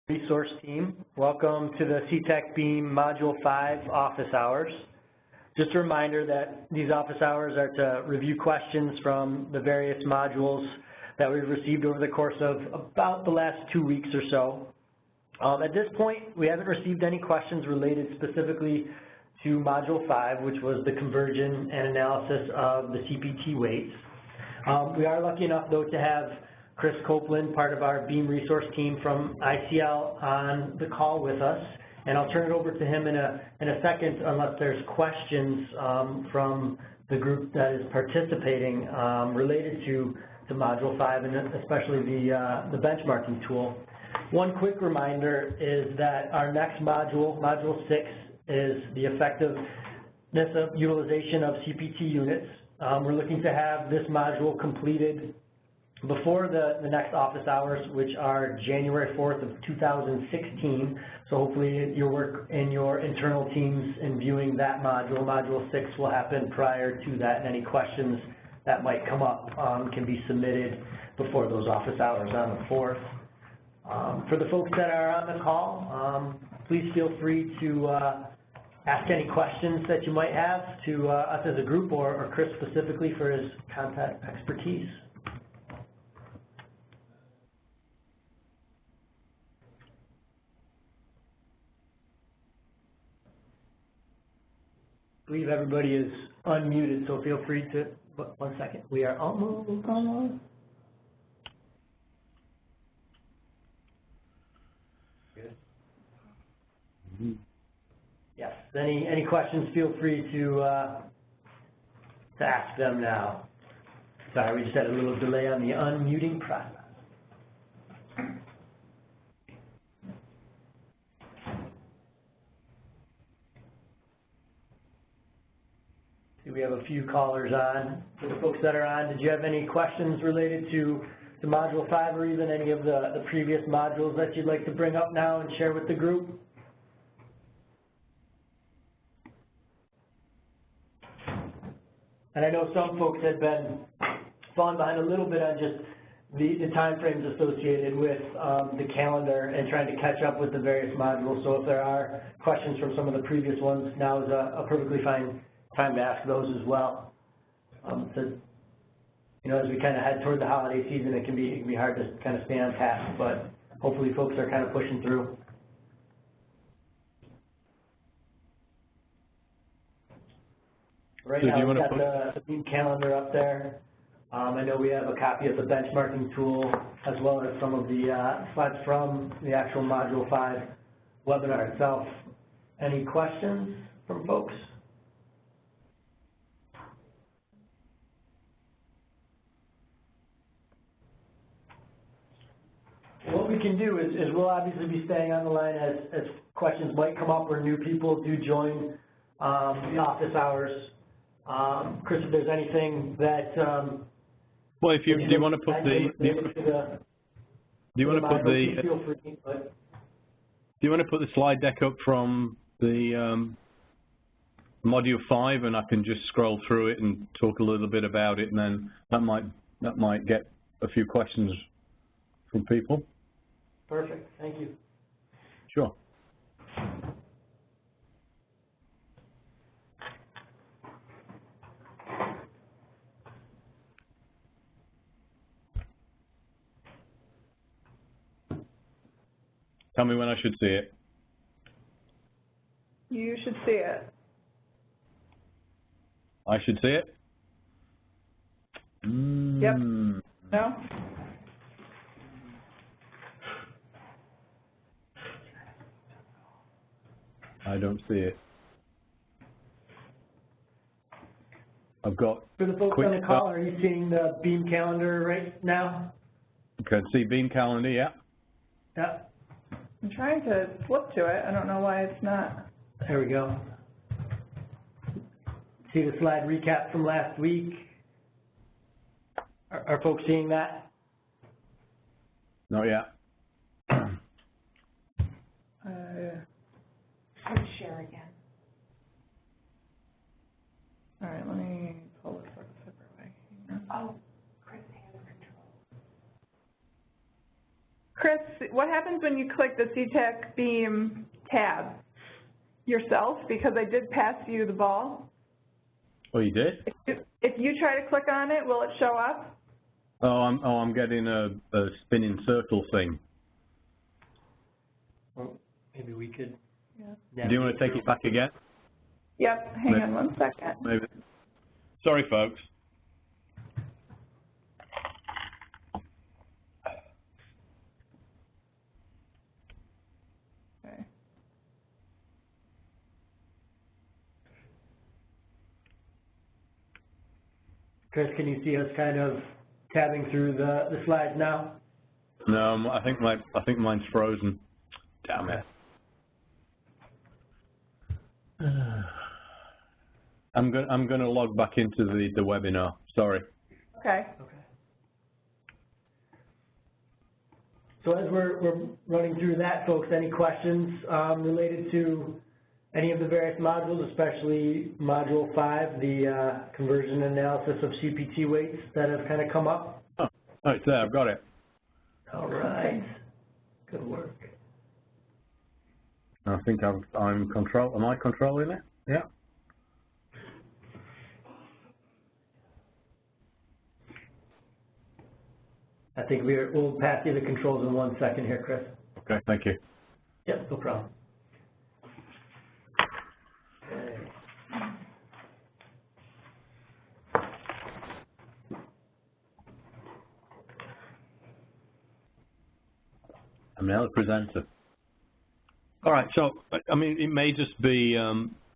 Resource team. Welcome to the CTEC Beam Module 5 office hours. Just a reminder that these office hours are to review questions from the various modules that we've received over the course of about the last 2 weeks or so. At this point, we haven't received any questions related specifically to Module 5, which was the conversion and analysis of the CPT weights. We are lucky enough, though, to have Chris Copeland, part of our Beam resource team from ICL, on the call with us, and I'll turn it over to him in a second unless there's questions from the group that is participating related to Module 5 and especially the benchmarking tool. One quick reminder is that our next module, Module 6, is the effectiveness of utilization of CPT units. We're looking to have this module completed before the next office hours, which are January 4th of 2016. So hopefully your work in your internal teams in viewing that module, Module 6, will happen prior to that, and any questions that might come up can be submitted before those office hours on the 4th. For the folks that are on the call, please feel free to ask any questions that you might have to us as a group or Chris specifically for his contact expertise. I believe everybody is unmuted, so feel free to, 1 second, we are almost on. Good. Yes, any questions, feel free to ask them now. Sorry, we just had a little delay on the unmuting process. We have a few callers on. For the folks that are on, did you have any questions related to Module 5 or even any of the previous modules that you'd like to bring up now and share with the group? And I know some folks had been falling behind a little bit on just the time frames associated with the calendar and trying to catch up with the various modules. So if there are questions from some of the previous ones, now is a perfectly fine time to ask those as well. So, you know, as we kind of head toward the holiday season, it can be hard to kind of stay on task, but hopefully folks are kind of pushing through. Right now we've got the Beam calendar up there. I know we have a copy of the benchmarking tool as well as some of the slides from the actual Module 5 webinar itself. Any questions from folks? What we can do is we'll obviously be staying on the line as questions might come up or new people do join the office hours. Chris, if there's anything that well, if you do you want to put the slide deck up from the module 5, and I can just scroll through it and talk a little bit about it, and then that might get a few questions from people. Perfect. Thank you. Sure. Tell me when I should see it. You should see it. I should see it? Yep. No? I don't see it. I've got... For the folks on the call, are you seeing the Beam calendar right now? You can see Beam calendar, yeah. Yeah. I'm trying to flip to it. I don't know why it's not. There we go. See the slide recap from last week? Are folks seeing that? Not yet. Let's share again. All right, let me pull this up a separate way. Oh, Chris has control. Chris, what happens when you click the CTEC Beam tab? Yourself? Because I did pass you the ball. Oh, you did? If you try to click on it, will it show up? Oh, I'm getting a spinning circle thing. Well, maybe we could. Yeah. Do you want to take it back again? Yep, hang on 1 second. Maybe. Sorry, folks. Okay. Chris, can you see us kind of tabbing through the slides now? No, I think mine's frozen. Damn it. I'm going to log back into the webinar. Sorry. Okay. So as we're running through that, folks, any questions related to any of the various modules, especially Module 5, the conversion analysis of CPT weights that have kind of come up? Oh, it's there. I've got it. All right. Good work. I think am I controlling it? Yeah. I think we'll pass you the controls in 1 second here, Chris. Okay, thank you. Yep, no problem. Okay. I'm now the presenter. All right, so, I mean, it may just be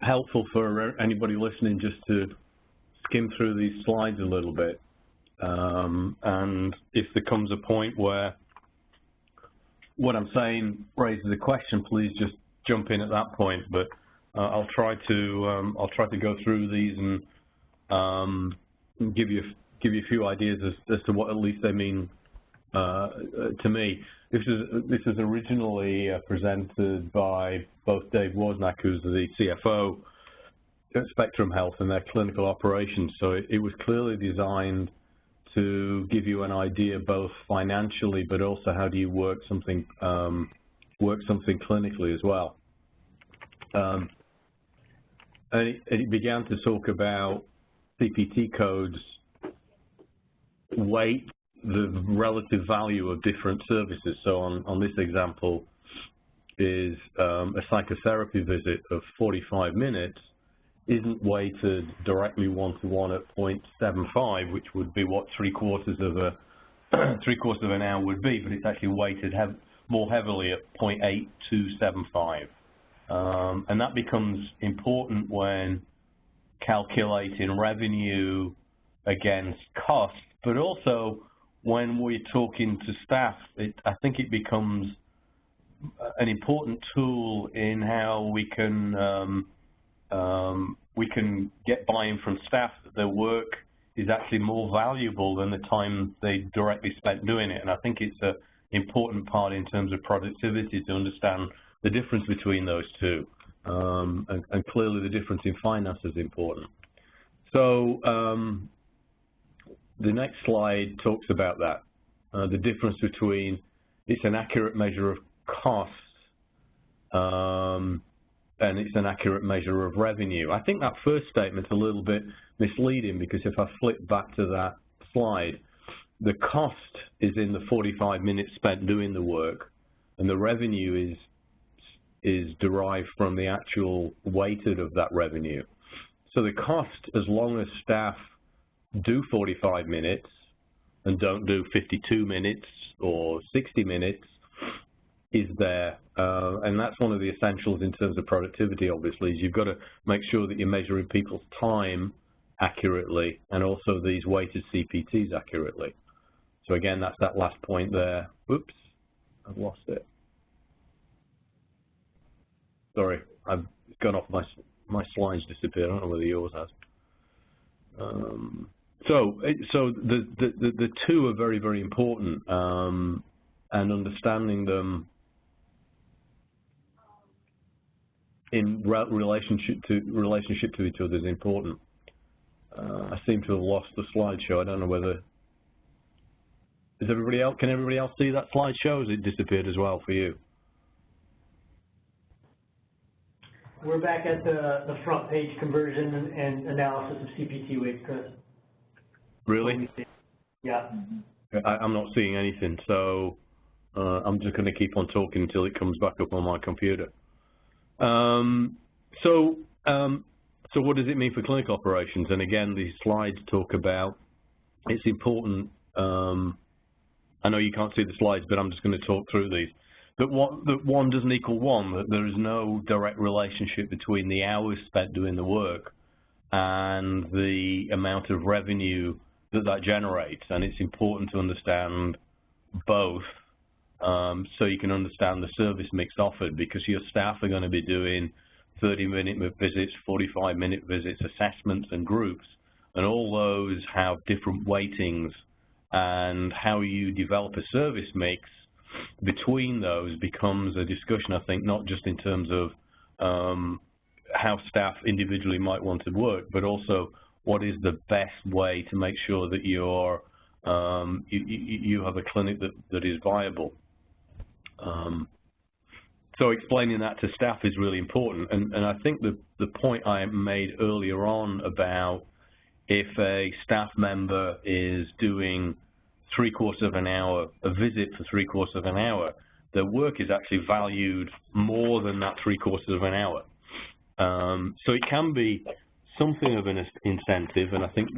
helpful for anybody listening just to skim through these slides a little bit. And if there comes a point where what I'm saying raises a question, please just jump in at that point. But I'll try to go through these and give you a few ideas as to what at least they mean to me. This is originally presented by both Dave Wozniak, who's the CFO at Spectrum Health, and their clinical operations. So it was clearly designed to give you an idea both financially, but also how do you work something clinically as well. And it began to talk about CPT codes, weight, the relative value of different services. So on this example is a psychotherapy visit of 45 minutes isn't weighted directly one-to-one at 0.75, which would be what three-quarters of an hour would be, but it's actually weighted more heavily at 0.8275. And that becomes important when calculating revenue against cost, but also when we're talking to staff, I think it becomes an important tool in how we can get buy-in from staff that their work is actually more valuable than the time they directly spent doing it. And I think it's an important part in terms of productivity to understand the difference between those two. And clearly the difference in finance is important. So the next slide talks about that, the difference between it's an accurate measure of cost and it's an accurate measure of revenue. I think that first statement's a little bit misleading because if I flip back to that slide, the cost is in the 45 minutes spent doing the work, and the revenue is derived from the actual weighted of that revenue. So the cost, as long as staff do 45 minutes and don't do 52 minutes or 60 minutes, is there. And that's one of the essentials in terms of productivity, obviously, is you've got to make sure that you're measuring people's time accurately and also these weighted CPTs accurately. So again, that's that last point there. Oops, I've lost it. Sorry, I've gone off, my slides disappeared. I don't know whether yours has. So the two are very, very important, and understanding them in relationship to each other is important. I seem to have lost the slideshow. I don't know whether. Is everybody else? Can everybody else see that slideshow? Has it disappeared as well for you? We're back at the front page conversion and analysis of CPT weights, Chris. Really? Yeah. I'm not seeing anything, so I'm just going to keep on talking until it comes back up on my computer. So what does it mean for clinical operations? And again, these slides talk about, it's important, I know you can't see the slides, but I'm just going to talk through these, that one doesn't equal one, that there is no direct relationship between the hours spent doing the work and the amount of revenue that generates. And it's important to understand both, so you can understand the service mix offered, because your staff are going to be doing 30-minute visits, 45-minute visits, assessments and groups, and all those have different weightings, and how you develop a service mix between those becomes a discussion, I think, not just in terms of how staff individually might want to work, but also what is the best way to make sure that you're, you have a clinic that is viable. So explaining that to staff is really important, and I think the point I made earlier on about if a staff member is doing 3/4 of an hour, a visit for 3/4 of an hour, their work is actually valued more than that 3/4 of an hour. So it can be something of an incentive, and I think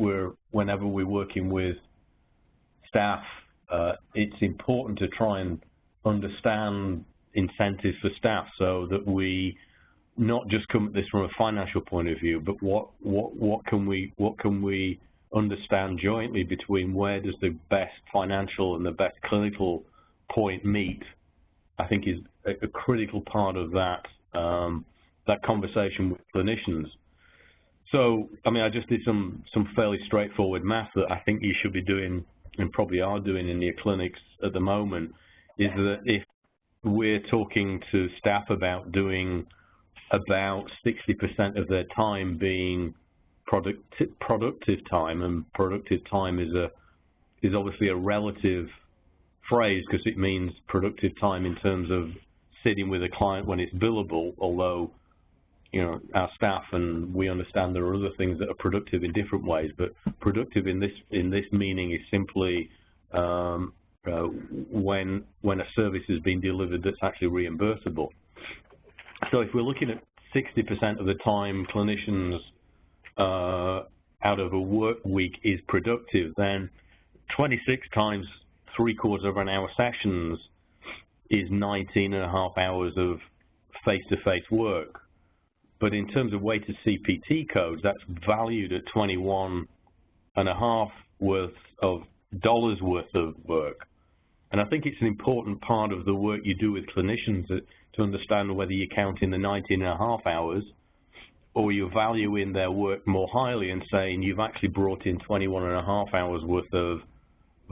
whenever we're working with staff, it's important to try and understand incentives for staff so that we not just come at this from a financial point of view, but what can we understand jointly between where does the best financial and the best clinical point meet. I think is a critical part of that that conversation with clinicians. So, I mean, I just did some fairly straightforward math that I think you should be doing, and probably are doing in your clinics at the moment, is that if we're talking to staff about doing about 60% of their time being productive time, and productive time is obviously a relative phrase because it means productive time in terms of sitting with a client when it's billable, although, you know, our staff and we understand there are other things that are productive in different ways, but productive in this meaning is simply when a service is being delivered that's actually reimbursable. So if we're looking at 60% of the time clinicians out of a work week is productive, then 26 times 3/4 of an hour sessions is 19.5 hours of face-to-face work. But in terms of weighted CPT codes, that's valued at $21.5 dollars worth of work. And I think it's an important part of the work you do with clinicians to understand whether you're counting the 19.5 hours or you're valuing their work more highly and saying you've actually brought in 21.5 hours worth of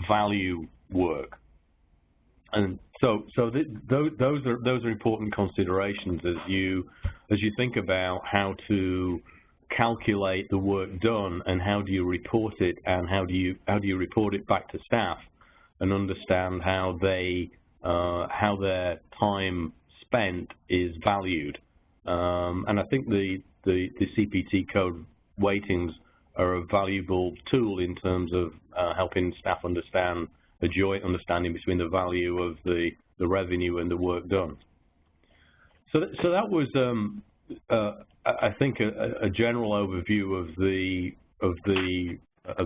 value work. And so those are important considerations as you think about how to calculate the work done and how do you report it, and how do you report it back to staff and understand how their time spent is valued. And I think the CPT code weightings are a valuable tool in terms of helping staff understand a joint understanding between the value of the revenue and the work done. So that was, I think, a general overview of the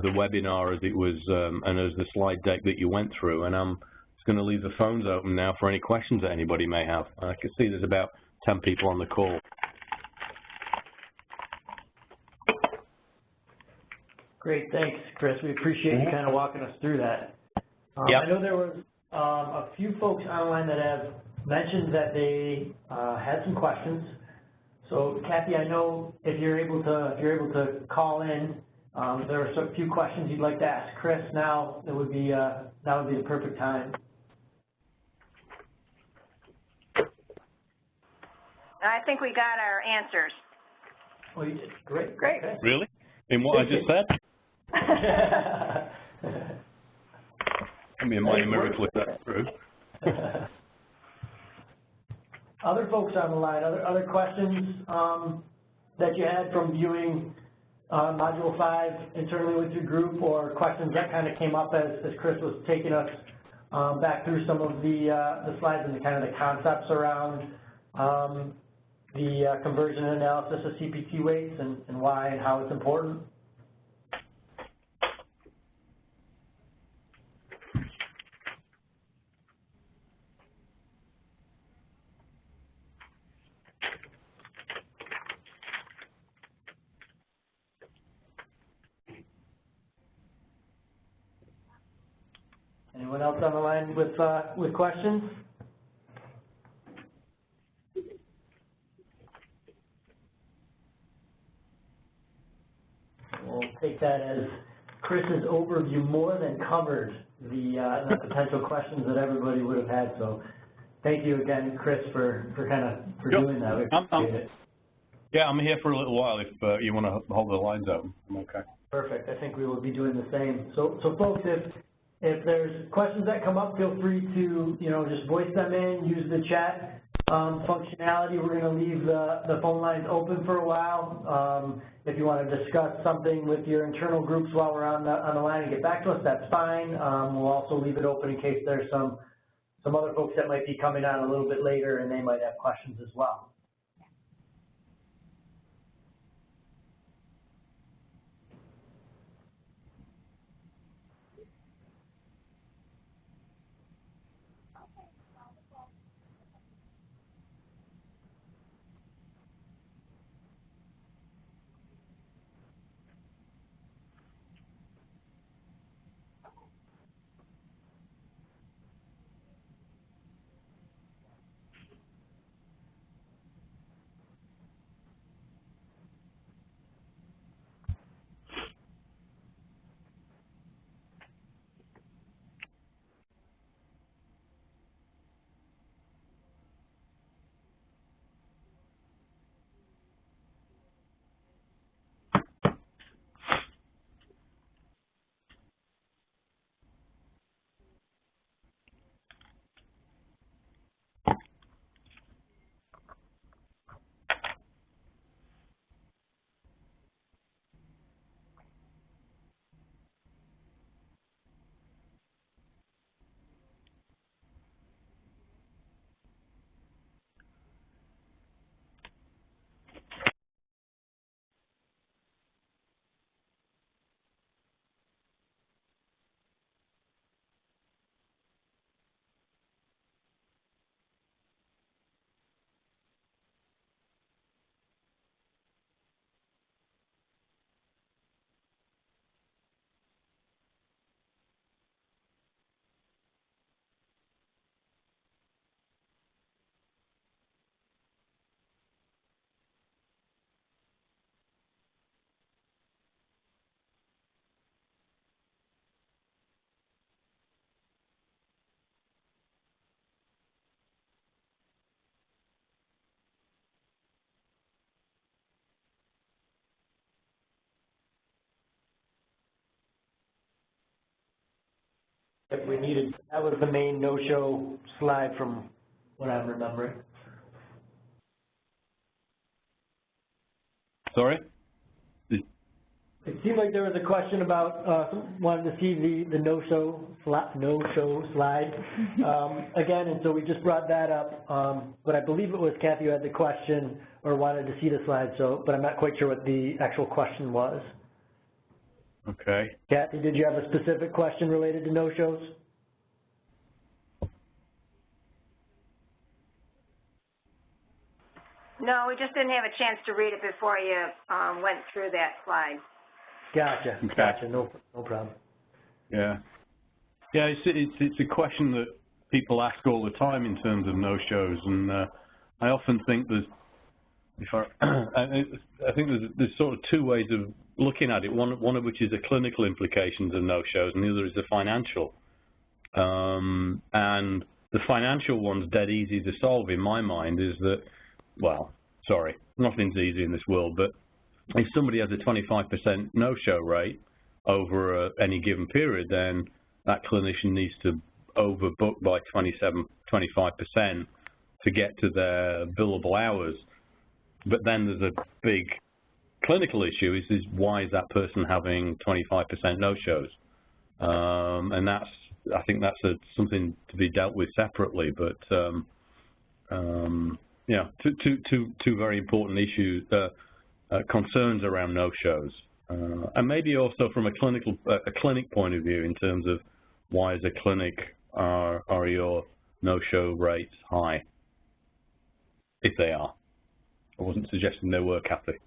webinar as it was, and as the slide deck that you went through. And I'm just going to leave the phones open now for any questions that anybody may have. I can see there's about 10 people on the call. Great, thanks, Chris. We appreciate you kind of walking us through that. Yep. I know there was a few folks online that have mentioned that they had some questions. So, Kathy, I know if you're able to call in, there are a few questions you'd like to ask Chris. Now that would be the perfect time. I think we got our answers. Oh, you did. Great. Great. Okay. Really? In what I just said? It'll be a minor miracle if that's true. Other folks on the line, other questions that you had from viewing Module 5 internally with your group, or questions that kind of came up as Chris was taking us back through some of the slides and the kind of the concepts around the conversion and analysis of CPT weights and why and how it's important? Anyone else on the line with questions? We'll take that as Chris's overview more than covered the potential questions that everybody would have had. So thank you again, Chris, for doing that. We appreciate it. Yeah, I'm here for a little while if you want to hold the lines open. I'm okay. Perfect. I think we will be doing the same. So folks, if there's questions that come up, feel free to just voice them in, use the chat functionality. We're going to leave the phone lines open for a while. If you want to discuss something with your internal groups while we're on the line and get back to us, that's fine. We'll also leave it open in case there's some other folks that might be coming on a little bit later and they might have questions as well. If we needed, that was the main no-show slide from what I'm remembering. Sorry? It seemed like there was a question about wanting to see the no-show slide again, and so we just brought that up. But I believe it was Kathy who had the question or wanted to see the slide. But I'm not quite sure what the actual question was. Okay. Kathy, did you have a specific question related to no-shows? No, we just didn't have a chance to read it before you went through that slide. Gotcha. Okay. Gotcha. No problem. Yeah. Yeah, it's a question that people ask all the time in terms of no-shows, and I often think I think there's sort of two ways of looking at it. One of which is the clinical implications of no-shows, and the other is the financial. And the financial one's dead easy to solve in my mind. Is that, well, sorry, nothing's easy in this world, but if somebody has a 25% no-show rate over any given period, then that clinician needs to overbook by 25% to get to their billable hours. But then there's a big clinical issue is why is that person having 25% no-shows? And I think that's something to be dealt with separately. But yeah, two very important issues, concerns around no-shows, and maybe also from a clinic point of view in terms of why as a clinic are your no-show rates high, if they are. I wasn't suggesting they were, Kathy.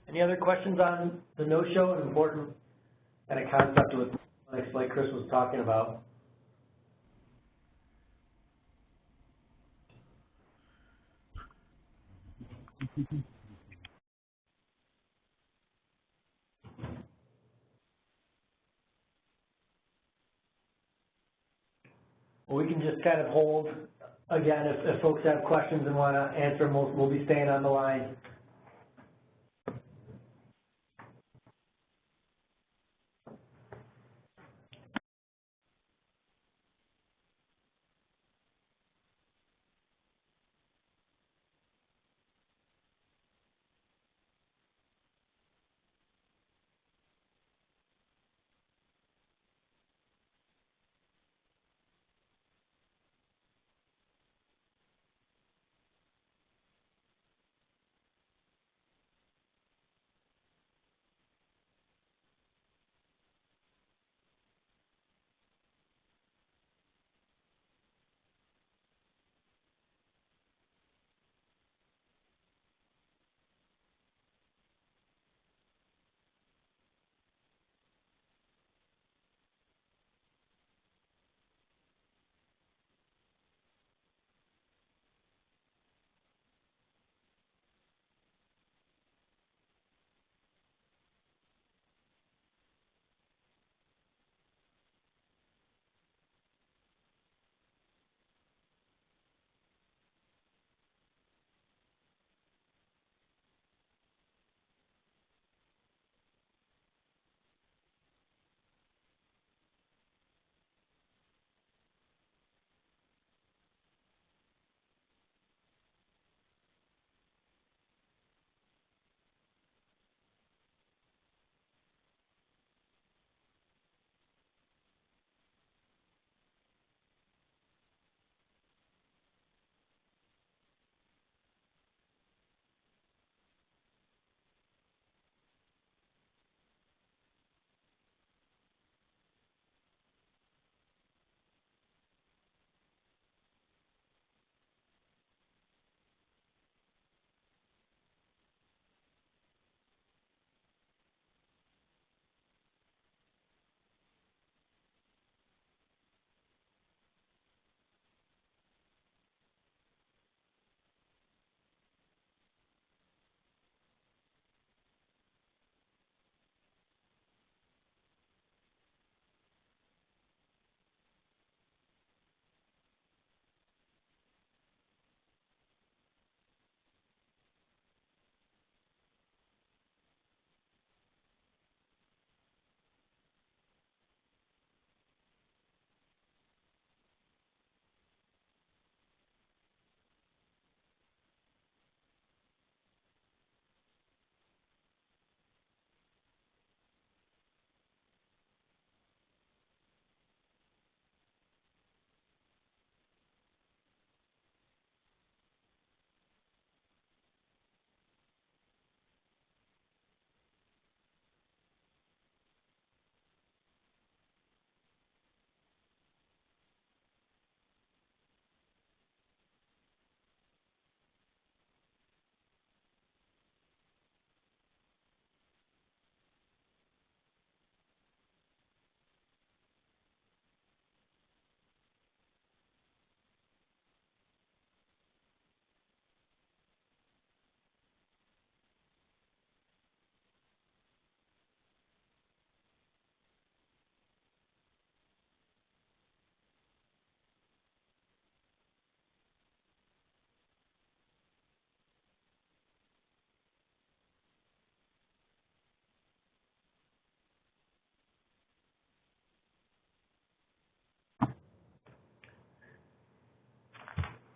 Any other questions on the no-show, an important kind of concept with like Chris was talking about? Well, we can just kind of hold, again, if folks have questions and want to answer them, we'll be staying on the line.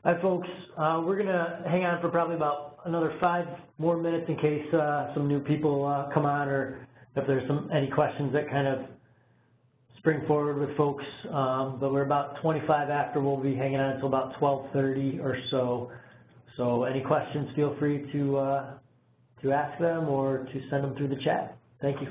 Hi, folks. We're going to hang on for probably about another 5 more minutes in case some new people come on, or if there's any questions that kind of spring forward with folks. But we're about 25 after. We'll be hanging on until about 12:30 or so. So any questions, feel free to ask them or to send them through the chat. Thank you.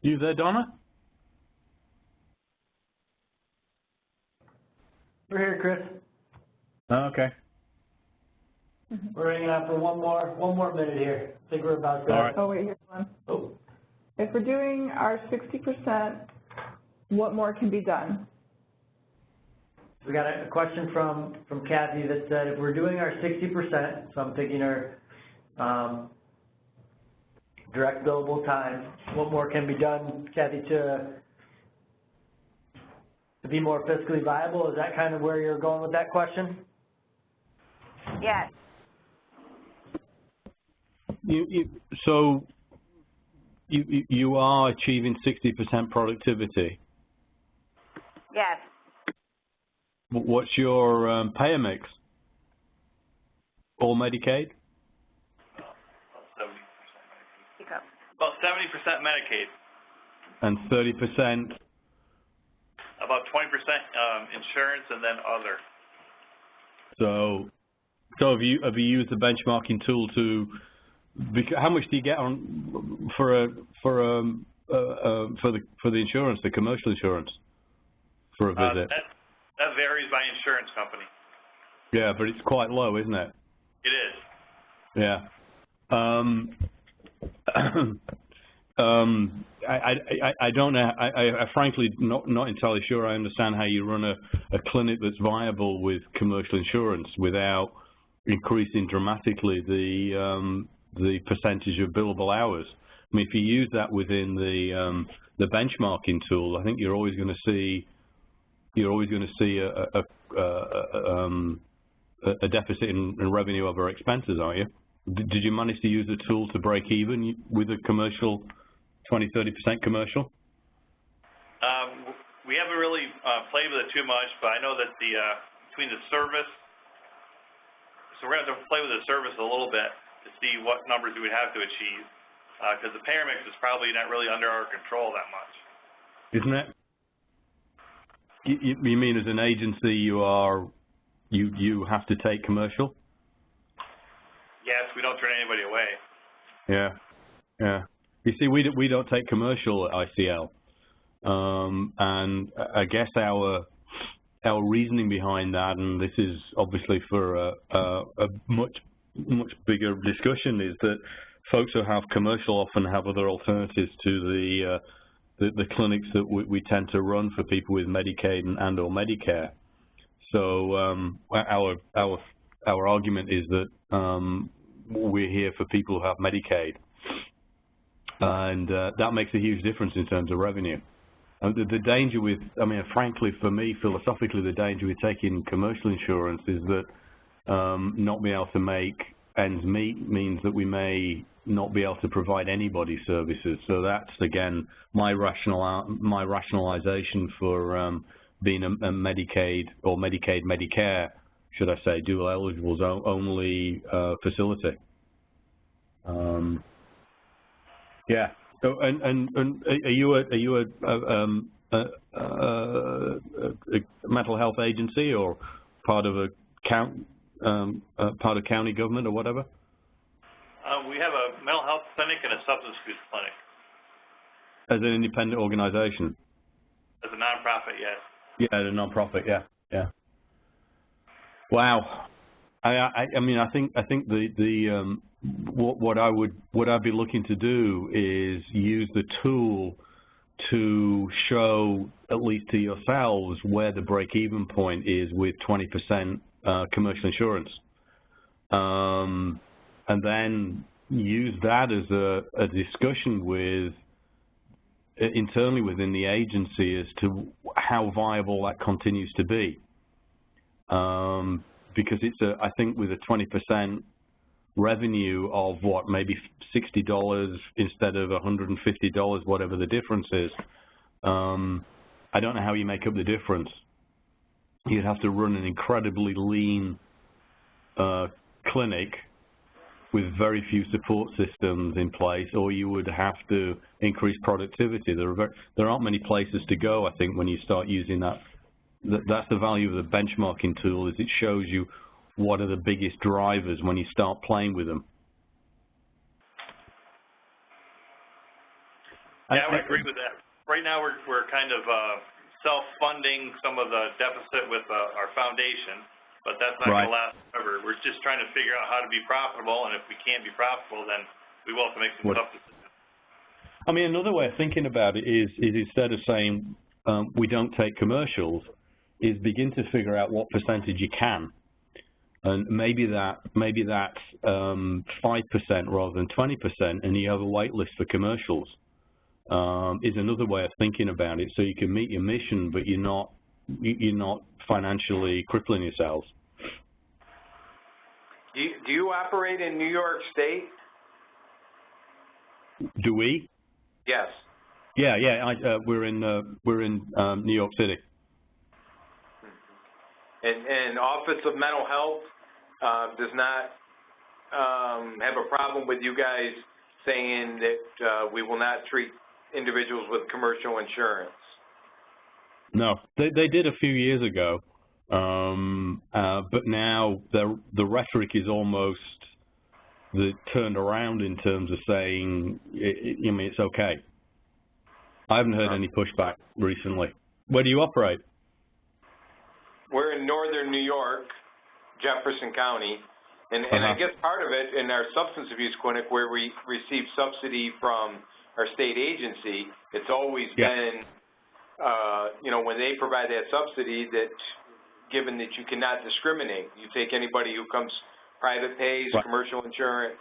You there, Donna? We're here, Chris. Oh, okay. We're hanging on for one more minute here. I think we're about done. All right. Oh, wait, here's one. Oh. If we're doing our 60%, what more can be done? We got a question from Kathy that said, if we're doing our 60%, so I'm thinking our direct billable time, what more can be done, Kathy, to be more fiscally viable? Is that kind of where you're going with that question? Yes. So you are achieving 60% productivity. Yes. What's your payer mix? All Medicaid? About 70% Medicaid. And 30%? About 20% insurance, and then other. So have you used the benchmarking tool to? How much do you get on for the insurance, the commercial insurance, for a visit? That varies by insurance company. Yeah, but it's quite low, isn't it? It is. Yeah. I don't know. I frankly not entirely sure I understand how you run a clinic that's viable with commercial insurance without increasing dramatically the percentage of billable hours. I mean, if you use that within the benchmarking tool, I think you're always going to see a deficit in revenue over expenses, aren't you? Did you manage to use the tool to break even with a commercial, 20-30% commercial? We haven't really played with it too much, but I know that the between the service, so we're going to have to play with the service a little bit to see what numbers we would have to achieve, because the payer mix is probably not really under our control that much. Isn't it? You mean as an agency you have to take commercial? Yes, we don't turn anybody away. Yeah, yeah. You see, we don't take commercial at ICL, and I guess our reasoning behind that, and this is obviously for a much bigger discussion, is that folks who have commercial often have other alternatives to the clinics that we tend to run for people with Medicaid and or Medicare. So our argument is that we're here for people who have Medicaid, and that makes a huge difference in terms of revenue. The danger with, I mean, frankly, for me, philosophically, the danger with taking commercial insurance is that not being able to make ends meet means that we may not be able to provide anybody services. So that's, again, my rationalization for being a Medicaid or Medicare, should I say, dual eligibles only facility. Yeah. So, and are you a mental health agency or part of a part of county government or whatever? We have a mental health clinic and a substance abuse clinic. As an independent organization? As a nonprofit, yes. Yeah, as a nonprofit, yeah. Wow. I mean, I think what I'd be looking to do is use the tool to show, at least to yourselves, where the break-even point is with 20% commercial insurance, and then use that as a discussion with internally within the agency as to how viable that continues to be. Because it's I think with a 20% revenue of what, maybe $60 instead of $150, whatever the difference is, I don't know how you make up the difference. You'd have to run an incredibly lean clinic with very few support systems in place, or you would have to increase productivity. There aren't many places to go, I think, when you start using that. That's the value of the benchmarking tool, is it shows you what are the biggest drivers when you start playing with them. Yeah, I would agree with that. Right now we're kind of self-funding some of the deficit with our foundation, but that's not going to last forever. We're just trying to figure out how to be profitable, and if we can't be profitable, then we will have to make some tough decisions. I mean, another way of thinking about it is instead of saying we don't take commercials, is begin to figure out what percentage you can, and maybe that's 5% rather than 20%, and you have a wait list for commercials. Is another way of thinking about it, so you can meet your mission, but you're not financially crippling yourselves. Do you operate in New York State? Do we? Yes. Yeah. We're in New York City. And Office of Mental Health does not have a problem with you guys saying that we will not treat individuals with commercial insurance? No, they did a few years ago, but now the rhetoric is almost turned around in terms of saying, I mean, it's okay. I haven't heard any pushback recently. Where do you operate? We're in northern New York, Jefferson County, and I guess part of it in our substance abuse clinic, where we receive subsidy from our state agency, it's always been, when they provide that subsidy, that given that you cannot discriminate, you take anybody who comes private pays, commercial insurance.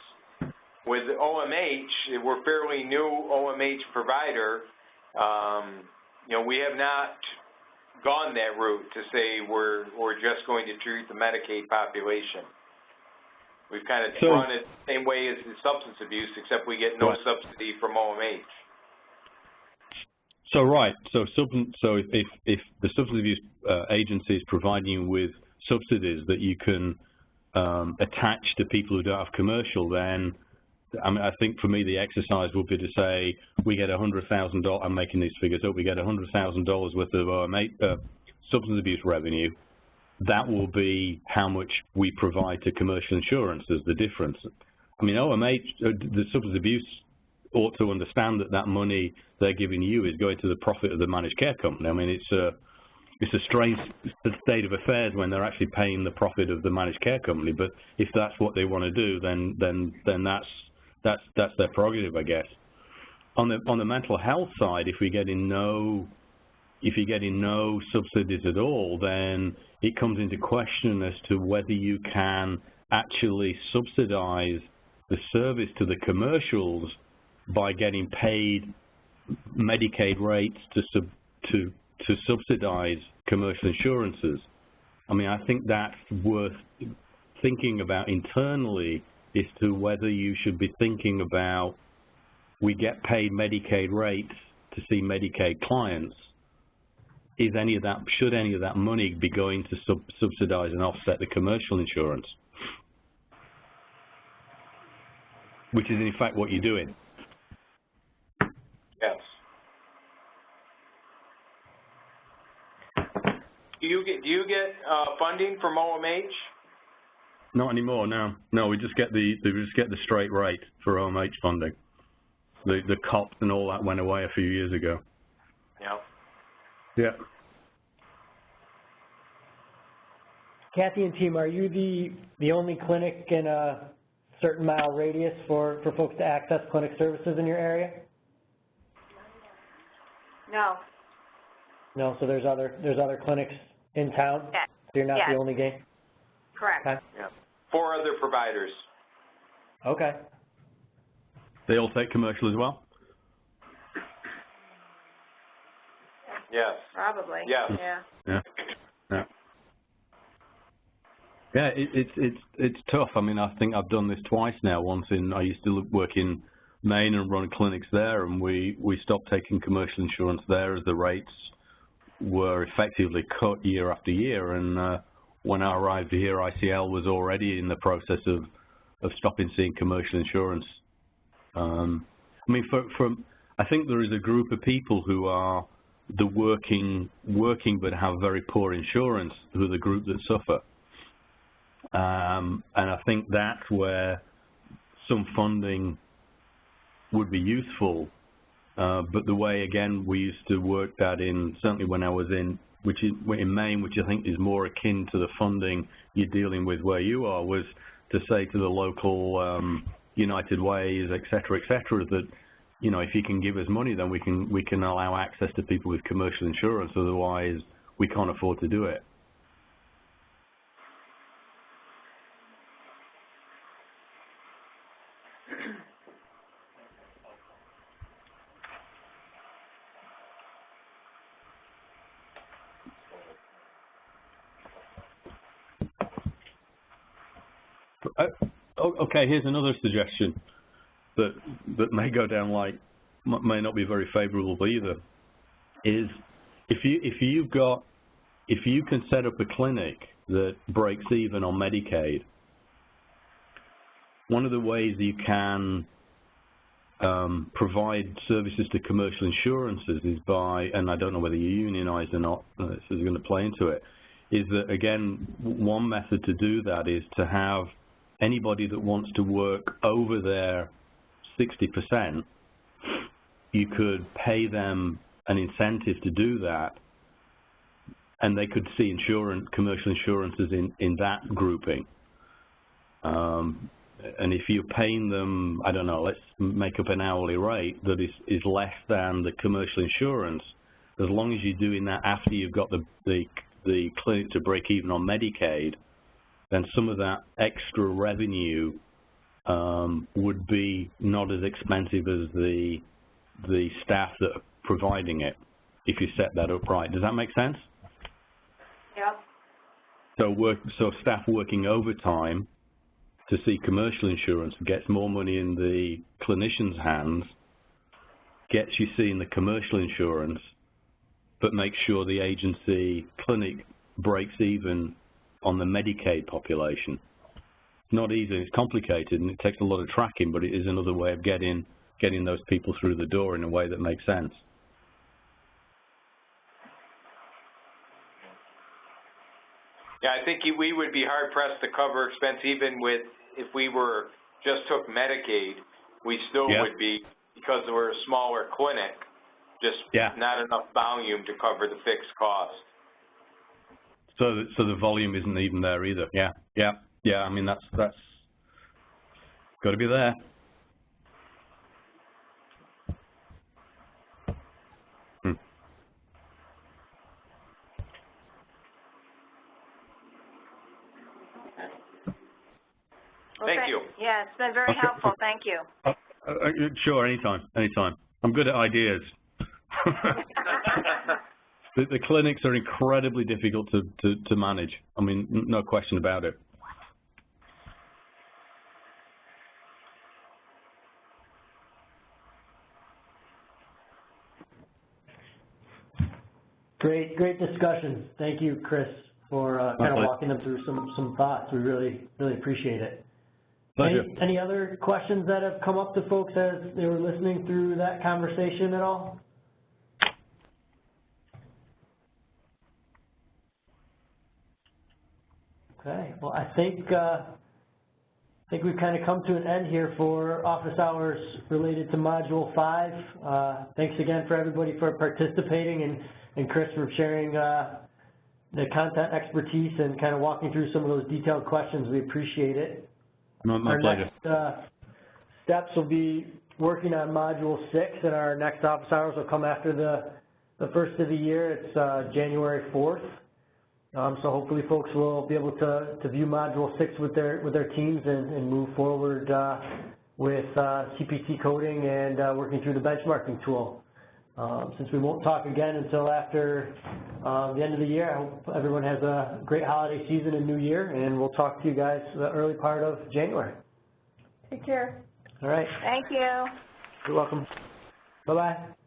With OMH, we're fairly new OMH provider. We have not gone that route to say we're just going to treat the Medicaid population. We've kind of run it the same way as the substance abuse, except we get no subsidy from OMH. So right, so if the substance abuse agency is providing you with subsidies that you can attach to people who don't have commercial, then I mean, I think for me the exercise would be to say we get $100,000. I'm making these figures up. We get $100,000 worth of substance abuse revenue. That will be how much we provide to commercial insurance as the difference. I mean, OMH, the substance abuse ought to understand that that money they're giving you is going to the profit of the managed care company. I mean, it's a strange state of affairs when they're actually paying the profit of the managed care company. But if that's what they want to do, then that's their prerogative, I guess. On the mental health side, if you're getting no subsidies at all, then it comes into question as to whether you can actually subsidize the service to the commercials by getting paid Medicaid rates to subsidize commercial insurances. I mean, I think that's worth thinking about internally as to whether you should be thinking about we get paid Medicaid rates to see Medicaid clients. Should any of that money be going to subsidize and offset the commercial insurance? Which is in fact what you're doing. Yes. Do you get funding from OMH? Not anymore. No. We just get the straight rate for OMH funding. The COPS and all that went away a few years ago. Yeah. Yeah. Kathy and team, are you the only clinic in a certain mile radius for folks to access clinic services in your area? No. No, so there's other clinics in town? Yes. So you're not Yes. the only game? Correct. Okay. Yeah. 4 other providers. Okay. They all take commercial as well? Yes. Probably. Yes. Yeah. Yeah. Yeah. Yeah, it's tough. I mean, I think I've done this twice now. Once I used to work in Maine and run clinics there, and we stopped taking commercial insurance there as the rates were effectively cut year after year. And when I arrived here, ICL was already in the process of stopping seeing commercial insurance. I mean, I think there is a group of people who are the working but have very poor insurance, who are the group that suffer. And I think that's where some funding would be useful. But the way, again, we used to work that certainly when I was in Maine, which I think is more akin to the funding you're dealing with where you are, was to say to the local United Ways, et cetera, that, you know, if you can give us money, then we can allow access to people with commercial insurance. Otherwise, we can't afford to do it. Okay, here's another suggestion that may go down may not be very favorable either. Is if you can set up a clinic that breaks even on Medicaid, one of the ways you can provide services to commercial insurances is by, and I don't know whether you're unionized or not, this is going to play into it, is that, again, one method to do that is to have anybody that wants to work over their 60%, you could pay them an incentive to do that, and they could see commercial insurances in that grouping. And if you're paying them, I don't know, let's make up an hourly rate that is less than the commercial insurance, as long as you're doing that after you've got the clinic to break even on Medicaid, then some of that extra revenue would be not as expensive as the staff that are providing it, if you set that up right. Does that make sense? Yep. So staff working overtime to see commercial insurance gets more money in the clinician's hands, gets you seeing the commercial insurance, but makes sure the agency clinic breaks even on the Medicaid population. Not easy, it's complicated, and it takes a lot of tracking, but it is another way of getting those people through the door in a way that makes sense. Yeah, I think we would be hard-pressed to cover expense even with, if we were just took Medicaid, we still would be, because we're a smaller clinic, just not enough volume to cover the fixed cost. So the volume isn't even there either. Yeah. I mean, that's got to be there. Well, thank you. Yeah, it's been very helpful. Thank you. Sure, anytime. I'm good at ideas. The clinics are incredibly difficult to manage. I mean, no question about it. Great discussion. Thank you, Chris, for kind of walking them through some thoughts. We really appreciate it. Pleasure. Any other questions that have come up to folks as they were listening through that conversation at all? Okay. Well, I think we've kind of come to an end here for office hours related to Module 5. Thanks again for everybody for participating and Chris for sharing the content expertise and kind of walking through some of those detailed questions. We appreciate it. My pleasure. Next steps will be working on Module 6, and our next office hours will come after the first of the year. It's January 4th. So hopefully folks will be able to view Module 6 with their teams and move forward with CPC coding and working through the benchmarking tool. Since we won't talk again until after the end of the year, I hope everyone has a great holiday season and new year, and we'll talk to you guys the early part of January. Take care. All right. Thank you. You're welcome. Bye-bye.